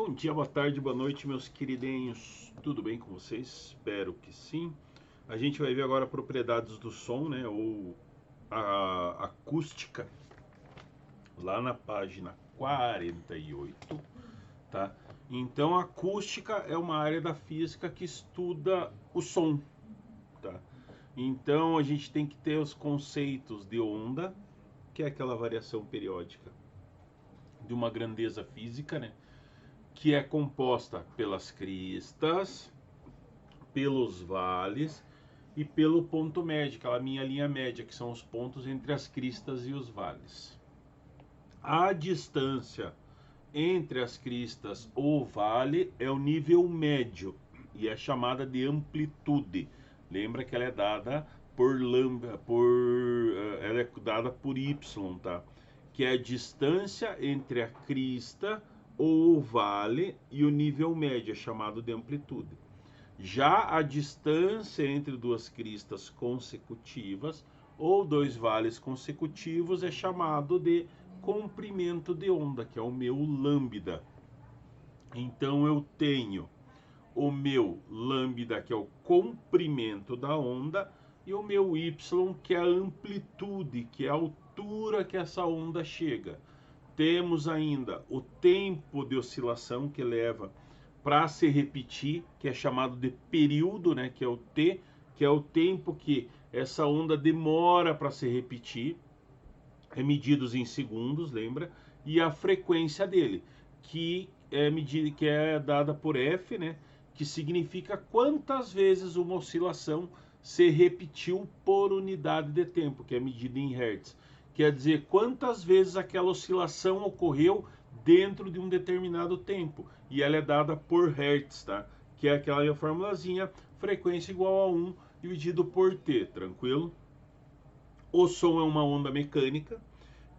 Bom dia, boa tarde, boa noite, meus queridinhos. Tudo bem com vocês? Espero que sim. A gente vai ver agora propriedades do som, né? Ou a acústica, lá na página 48, tá? Então, a acústica é uma área da física que estuda o som, tá? Então, a gente tem que ter os conceitos de onda, que é aquela variação periódica de uma grandeza física, né? Que é composta pelas cristas, pelos vales e pelo ponto médio, aquela minha linha média, que são os pontos entre as cristas e os vales. A distância entre as cristas ou vale é o nível médio e é chamada de amplitude. Lembra que ela é dada por lambda, ela é dada por y, tá? Que é a distância entre a crista ou o vale e o nível médio, é chamado de amplitude. Já a distância entre duas cristas consecutivas ou dois vales consecutivos é chamado de comprimento de onda, que é o meu lambda. Então eu tenho o meu lambda, que é o comprimento da onda, e o meu y, que é a amplitude, que é a altura que essa onda chega. Temos ainda o tempo de oscilação que leva para se repetir, que é chamado de período, né, que é o t, que é o tempo que essa onda demora para se repetir, é medido em segundos, lembra? E a frequência dele, que é medida, que é dada por f, né, que significa quantas vezes uma oscilação se repetiu por unidade de tempo, que é medida em hertz. Quer dizer, quantas vezes aquela oscilação ocorreu dentro de um determinado tempo. E ela é dada por hertz, tá? Que é aquela formulazinha, frequência igual a 1 dividido por t, tranquilo? O som é uma onda mecânica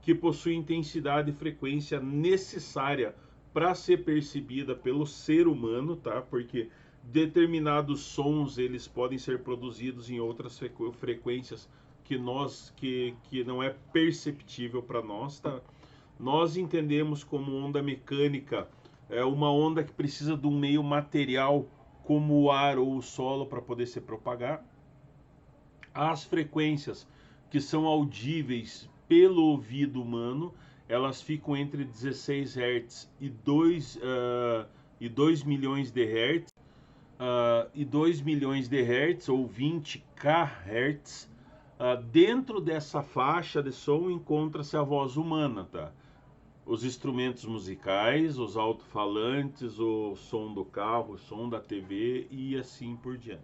que possui intensidade e frequência necessária para ser percebida pelo ser humano, tá? Porque determinados sons eles podem ser produzidos em outras frequências que não é perceptível para nós, tá? Nós entendemos como onda mecânica uma onda que precisa de um meio material como o ar ou o solo para poder se propagar. As frequências que são audíveis pelo ouvido humano, elas ficam entre 16 Hz e 2 milhões de Hz, e 2 milhões de Hz ou 20 kHz. Dentro dessa faixa de som encontra-se a voz humana, tá? Os instrumentos musicais, os alto-falantes, o som do carro, o som da TV e assim por diante.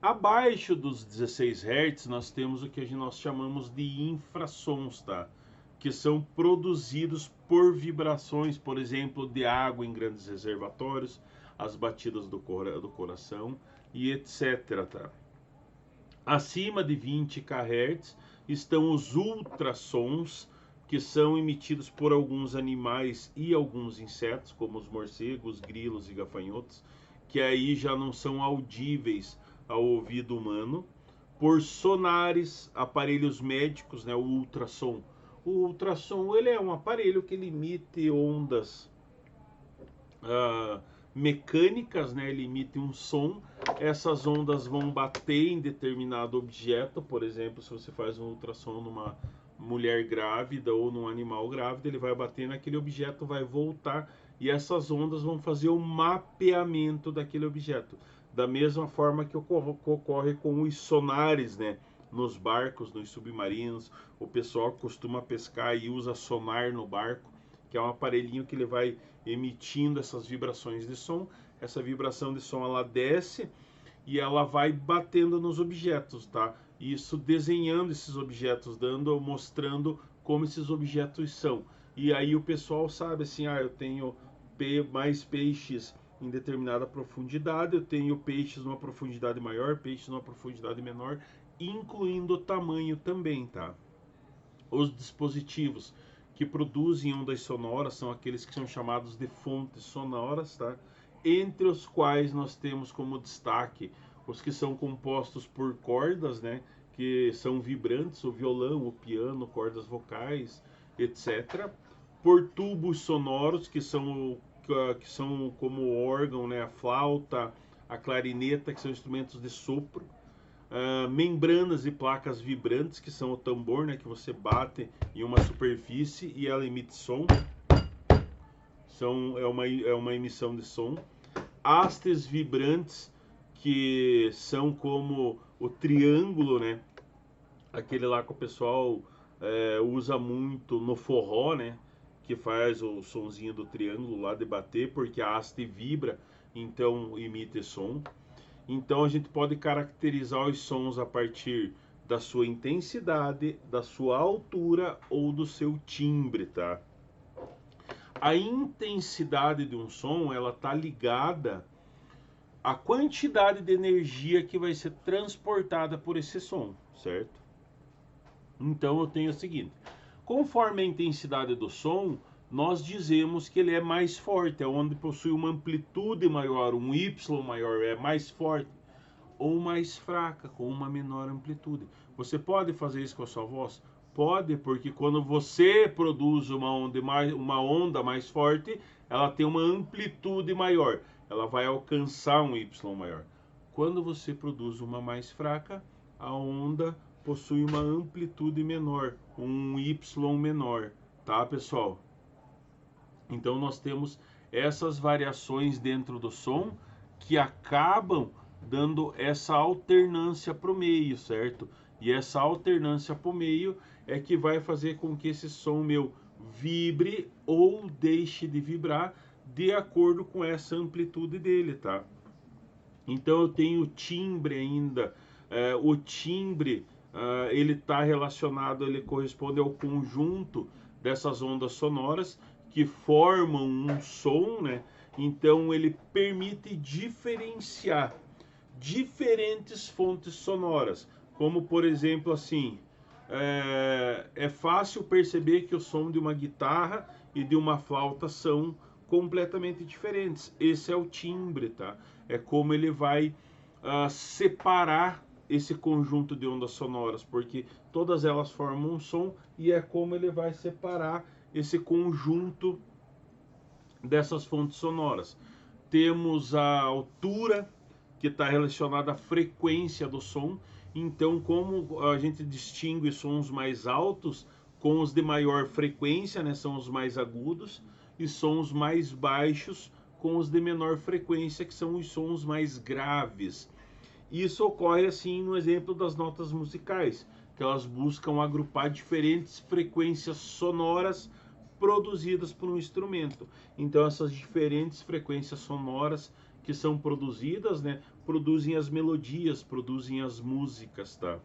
Abaixo dos 16 Hz nós temos o que nós chamamos de infrassons, tá? Que são produzidos por vibrações, por exemplo, de água em grandes reservatórios, as batidas do coração e etc, tá? Acima de 20 kHz estão os ultrassons, que são emitidos por alguns animais e alguns insetos, como os morcegos, grilos e gafanhotos, que aí já não são audíveis ao ouvido humano, por sonares, aparelhos médicos, né, o ultrassom. O ultrassom ele é um aparelho que emite ondas mecânicas, né, ele emite um som, essas ondas vão bater em determinado objeto, por exemplo, se você faz um ultrassom numa mulher grávida ou num animal grávido, ele vai bater naquele objeto, vai voltar e essas ondas vão fazer o mapeamento daquele objeto. Da mesma forma que ocorre com os sonares, né? Nos barcos, nos submarinos, o pessoal costuma pescar e usa sonar no barco, que é um aparelhinho que ele vai emitindo essas vibrações de som. Essa vibração de som ela desce e ela vai batendo nos objetos, tá? Isso desenhando esses objetos, mostrando como esses objetos são. E aí o pessoal sabe assim, eu tenho mais peixes em determinada profundidade, eu tenho peixes numa profundidade maior, peixes numa profundidade menor, incluindo o tamanho também, tá? Os dispositivos que produzem ondas sonoras são aqueles que são chamados de fontes sonoras, tá? Entre os quais nós temos como destaque os que são compostos por cordas, né? Que são vibrantes, o violão, o piano, cordas vocais, etc. Por tubos sonoros, que que são como órgão, né? A flauta, a clarineta, que são instrumentos de sopro. Membranas e placas vibrantes, que são o tambor, né? Que você bate em uma superfície e ela emite som. É uma emissão de som. Hastes vibrantes, que são como o triângulo, né? Aquele lá que o pessoal usa muito no forró, né? Que faz o sonzinho do triângulo lá de bater, porque a haste vibra, então emite som. Então a gente pode caracterizar os sons a partir da sua intensidade, da sua altura ou do seu timbre, tá? A intensidade de um som, ela tá ligada à quantidade de energia que vai ser transportada por esse som, certo? Então eu tenho o seguinte: conforme a intensidade do som, nós dizemos que ele é mais forte, é onde possui uma amplitude maior, um Y maior, é mais forte, ou mais fraca, com uma menor amplitude. Você pode fazer isso com a sua voz? Pode, porque quando você produz uma onda mais forte, ela tem uma amplitude maior, ela vai alcançar um Y maior. Quando você produz uma mais fraca, a onda possui uma amplitude menor, um Y menor, tá, pessoal? Então nós temos essas variações dentro do som que acabam dando essa alternância para o meio, certo? E essa alternância para o meio é que vai fazer com que esse som meu vibre ou deixe de vibrar de acordo com essa amplitude dele, tá? Então eu tenho o timbre ainda. O timbre, ele está relacionado, ele corresponde ao conjunto dessas ondas sonoras que formam um som, né? Então ele permite diferenciar diferentes fontes sonoras, como por exemplo assim, é fácil perceber que o som de uma guitarra e de uma flauta são completamente diferentes. Esse é o timbre, tá? É como ele vai separar esse conjunto de ondas sonoras, porque todas elas formam um som e é como ele vai separar esse conjunto dessas fontes sonoras. Temos a altura, que está relacionada à frequência do som. Então, como a gente distingue sons mais altos com os de maior frequência, né, são os mais agudos, e sons mais baixos com os de menor frequência, que são os sons mais graves. Isso ocorre assim no exemplo das notas musicais, que elas buscam agrupar diferentes frequências sonoras produzidas por um instrumento. Então essas diferentes frequências sonoras que são produzidas, né, produzem as melodias, produzem as músicas, tá?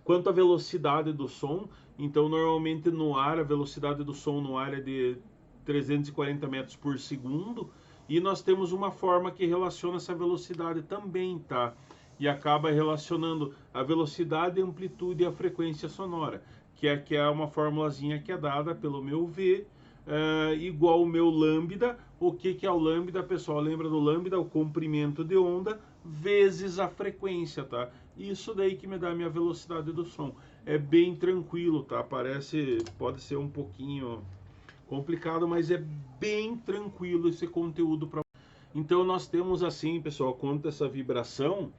Quanto à velocidade do som, então normalmente no ar, a velocidade do som no ar é de 340 metros por segundo, e nós temos uma forma que relaciona essa velocidade também, tá? E acaba relacionando a velocidade, a amplitude e a frequência sonora, que é uma formulazinha que é dada pelo meu V, igual o meu lambda. O que é o lambda, pessoal? Lembra do lambda? O comprimento de onda vezes a frequência, tá? Isso daí que me dá a minha velocidade do som. É bem tranquilo, tá? Pode ser um pouquinho complicado, mas é bem tranquilo esse conteúdo para. Então nós temos assim, pessoal, quanto a essa vibração,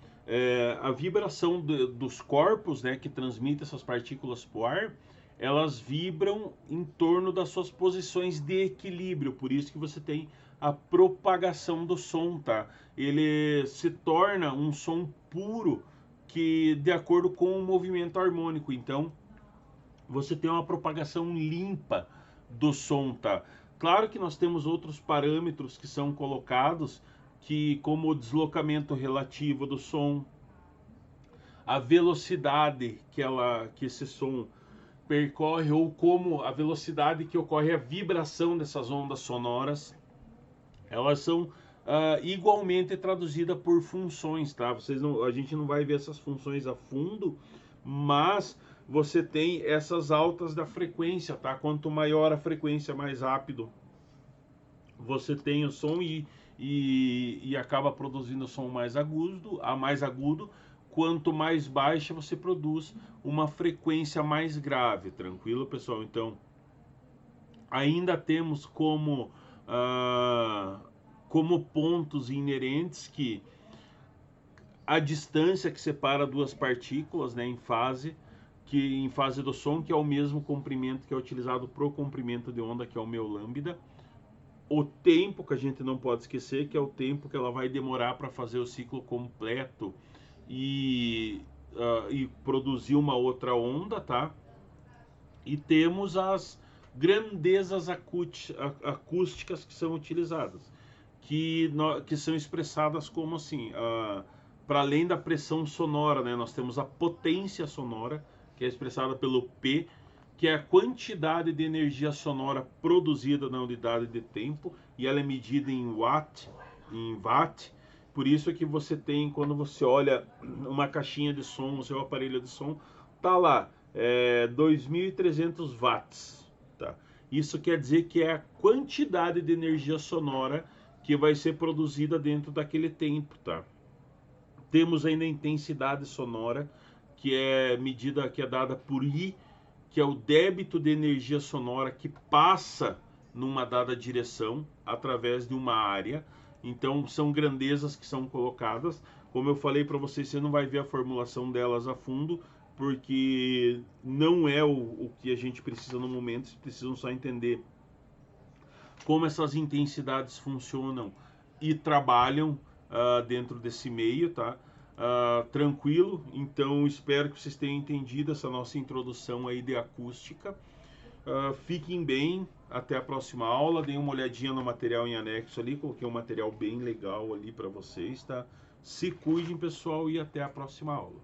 a vibração dos corpos, né, que transmitem essas partículas para o ar, elas vibram em torno das suas posições de equilíbrio, por isso que você tem a propagação do som, tá? Ele se torna um som puro que de acordo com o movimento harmônico, então você tem uma propagação limpa do som, tá? Claro que nós temos outros parâmetros que são colocados, que como o deslocamento relativo do som, a velocidade que esse som percorre, ou como a velocidade que ocorre a vibração dessas ondas sonoras, elas são igualmente traduzidas por funções, tá? A gente não vai ver essas funções a fundo, mas você tem essas altas da frequência, tá? Quanto maior a frequência, mais rápido você tem o som e acaba produzindo o som mais agudo. Quanto mais baixa, você produz uma frequência mais grave, tranquilo, pessoal? Então, ainda temos como como pontos inerentes que a distância que separa duas partículas, né, em fase do som, que é o mesmo comprimento que é utilizado para o comprimento de onda, que é o meu lambda. O tempo que a gente não pode esquecer, que é o tempo que ela vai demorar para fazer o ciclo completo e produzir uma outra onda, tá? E temos as grandezas acústicas que são utilizadas, que são expressadas como assim, para além da pressão sonora, né, nós temos a potência sonora, que é expressada pelo P, que é a quantidade de energia sonora produzida na unidade de tempo, e ela é medida em watt. Por isso é que você tem, quando você olha uma caixinha de som, o seu aparelho de som, tá lá, 2.300 watts. Tá? Isso quer dizer que é a quantidade de energia sonora que vai ser produzida dentro daquele tempo. Tá? Temos ainda a intensidade sonora, que é medida, que é dada por I, que é o débito de energia sonora que passa numa dada direção através de uma área. Então são grandezas que são colocadas. Como eu falei para vocês, você não vai ver a formulação delas a fundo, porque não é o que a gente precisa no momento. Vocês precisam só entender como essas intensidades funcionam e trabalham dentro desse meio, tá? Tranquilo, então espero que vocês tenham entendido essa nossa introdução aí de acústica. Fiquem bem, até a próxima aula. Deem uma olhadinha no material em anexo ali, coloquei um material bem legal ali para vocês, tá? Se cuidem, pessoal, e até a próxima aula.